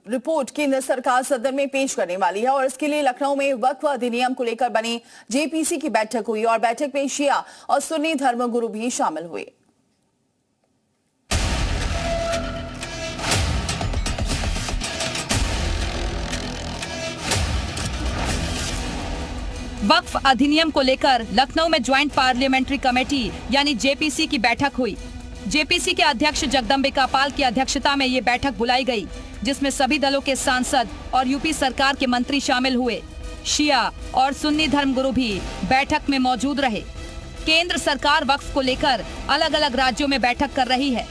Report केंद्र सरकार सदन में पेश करने वाली है और इसके लिए लखनऊ में वक्फ अधिनियम को लेकर बनी जेपीसी की बैठक हुई और बैठक में शिया और सुन्नी धर्मगुरु भी शामिल हुए। वक्फ अधिनियम को लेकर लखनऊ में ज्वाइंट पार्लियामेंट्री कमेटी यानी जेपीसी की बैठक हुई। जेपीसी के अध्यक्ष जगदम्बिका पाल की अध्यक्षता में ये बैठक बुलाई गई, जिसमें सभी दलों के सांसद और यूपी सरकार के मंत्री शामिल हुए। शिया और सुन्नी धर्मगुरु भी बैठक में मौजूद रहे। केंद्र सरकार वक्फ को लेकर अलग अलग राज्यों में बैठक कर रही है।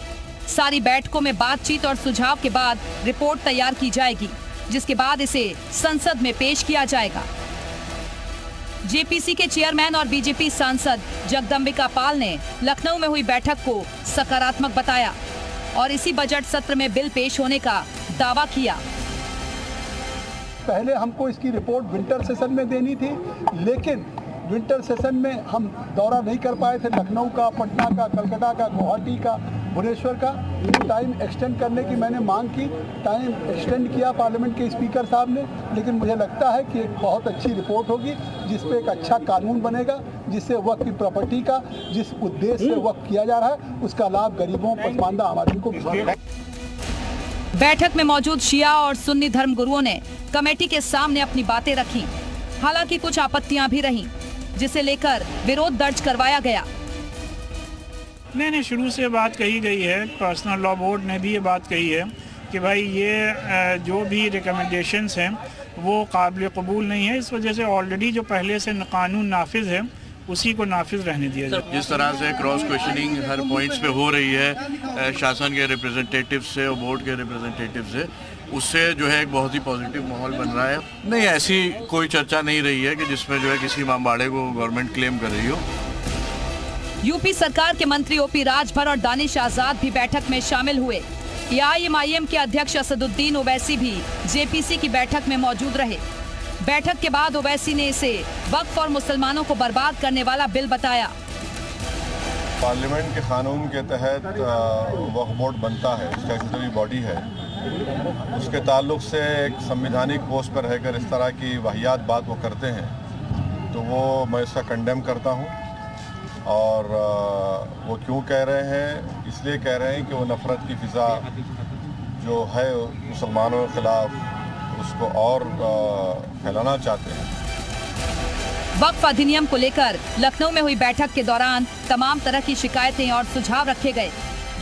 सारी बैठकों में बातचीत और सुझाव के बाद रिपोर्ट तैयार की जाएगी, जिसके बाद इसे संसद में पेश किया जाएगा। जेपीसी के चेयरमैन और बीजेपी सांसद जगदम्बिका पाल ने लखनऊ में हुई बैठक को सकारात्मक बताया और इसी बजट सत्र में बिल पेश होने का दावा किया। पहले हमको इसकी रिपोर्ट विंटर सेशन में देनी थी, लेकिन विंटर सेशन में हम दौरा नहीं कर पाए थे लखनऊ का, पटना का, कलकत्ता का, गुवाहाटी का, भुवनेश्वर का। टाइम एक्सटेंड करने की मैंने मांग की, टाइम एक्सटेंड किया पार्लियामेंट के स्पीकर साहब ने, लेकिन मुझे लगता है कि एक बहुत अच्छी रिपोर्ट होगी जिसपे एक अच्छा कानून बनेगा, जिससे वक्फ की प्रॉपर्टी का जिस उद्देश्य से वक्फ किया जा रहा है उसका लाभ गरीबों, पसमानदा आम आदमी को मिलेगा। बैठक में मौजूद शिया और सुन्नी धर्मगुरुओं ने कमेटी के सामने अपनी बातें रखी। हालांकि कुछ आपत्तियां भी रहीं, जिसे लेकर विरोध दर्ज करवाया गया। नहीं, शुरू से बात कही गई है, पर्सनल लॉ बोर्ड ने भी ये बात कही है कि भाई ये जो भी रिकमेंडेशंस हैं वो काबिल कबूल नहीं है। इस वजह से ऑलरेडी जो पहले से कानून नाफिज है उसी को नाफिज रहने दिया जाए। जिस तरह से क्रॉस क्वेश्चनिंग हर पॉइंट्स पे हो रही है शासन के रिप्रेजेंटेटिव से और बोर्ड के रिप्रेजेंटेटिव से, उससे जो है एक बहुत ही पॉजिटिव माहौल बन रहा है। नहीं, ऐसी कोई चर्चा नहीं रही है कि जिसमें जो है किसी इमामबाड़े को गवर्नमेंट क्लेम कर रही हो। यूपी सरकार के मंत्री ओपी राजभर और दानिश आजाद भी बैठक में शामिल हुए। एआईएमआईएम के अध्यक्ष असदुद्दीन ओवैसी भी जेपीसी की बैठक में मौजूद रहे। बैठक के बाद ओवैसी ने इसे वक्फ और मुसलमानों को बर्बाद करने वाला बिल बताया। पार्लियामेंट के कानून के तहत वक्फ बोर्ड बनता है, स्टैट्यूटरी बॉडी है। उसके ताल्लुक से एक संवैधानिक पोस्ट पर रहकर इस तरह की वाहियात बात वो करते हैं, तो वो मैं इसका कंडेम करता हूँ। और वो क्यों कह रहे हैं? इसलिए कह रहे हैं कि वो नफ़रत की फ़िज़ा जो है मुसलमानों के ख़िलाफ़ उसको और फैलाना चाहते हैं। वक्फ अधिनियम को लेकर लखनऊ में हुई बैठक के दौरान तमाम तरह की शिकायतें और सुझाव रखे गए।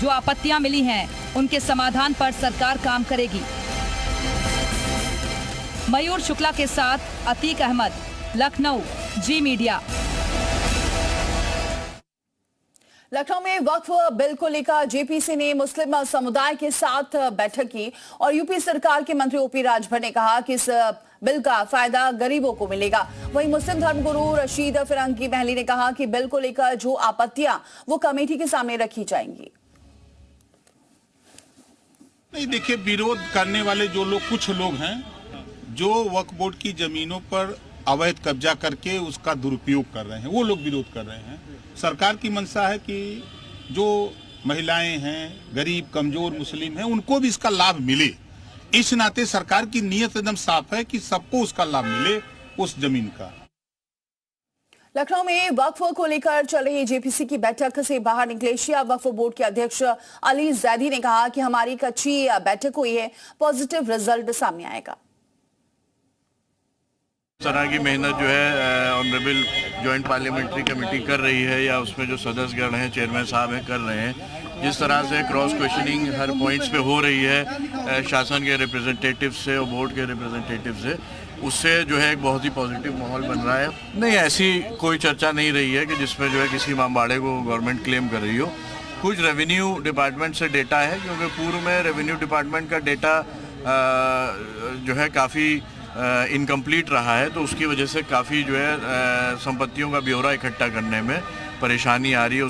जो आपत्तियां मिली हैं उनके समाधान पर सरकार काम करेगी। मयूर शुक्ला के साथ अतीक अहमद, लखनऊ, जी मीडिया। लखनऊ में वक्फ बिल को लेकर जेपीसी ने मुस्लिम समुदाय के साथ बैठक की और यूपी सरकार के मंत्री ओपी राजभर ने कहा कि इस बिल का फायदा गरीबों को मिलेगा। वहीं मुस्लिम धर्मगुरु रशीद फिरंगी महली ने कहा कि बिल को लेकर जो आपत्तियां वो कमेटी के सामने रखी जाएंगी। नहीं, देखिए, विरोध करने वाले जो लोग, कुछ लोग हैं जो वक्फ बोर्ड की जमीनों पर अवैध कब्जा करके उसका दुरुपयोग कर रहे हैं, वो लोग विरोध कर रहे हैं। सरकार की मंशा है कि जो महिलाएं हैं, गरीब कमजोर मुस्लिम हैं, उनको भी इसका लाभ मिले। इस नाते सरकार की नीयत एकदम साफ है कि सबको उसका लाभ मिले उस जमीन का। लखनऊ में वक्फ को लेकर चल रही जेपीसी की बैठक से बाहर निकले शिया वक्फ बोर्ड के अध्यक्ष अली जैदी ने कहा कि हमारी एक अच्छी बैठक हुई है, पॉजिटिव रिजल्ट सामने आएगा। इस तरह की मेहनत जो है ऑनरेबल ज्वाइंट पार्लियामेंट्री कमेटी कर रही है या उसमें जो सदस्यगण हैं, चेयरमैन साहब हैं, कर रहे हैं। जिस तरह से क्रॉस क्वेश्चनिंग हर पॉइंट्स पे हो रही है शासन के रिप्रेजेंटेटिव से और बोर्ड के रिप्रेजेंटेटिव से, उससे जो है एक बहुत ही पॉजिटिव माहौल बन रहा है। नहीं, ऐसी कोई चर्चा नहीं रही है कि जिसमें जो है किसी इमामबाड़े को गवर्नमेंट क्लेम कर रही हो। कुछ रेवेन्यू डिपार्टमेंट से डेटा है, क्योंकि पूर्व में रेवेन्यू डिपार्टमेंट का डेटा जो है काफ़ी इनकम्प्लीट रहा है, तो उसकी वजह से काफ़ी जो है संपत्तियों का ब्यौरा इकट्ठा करने में परेशानी आ रही है।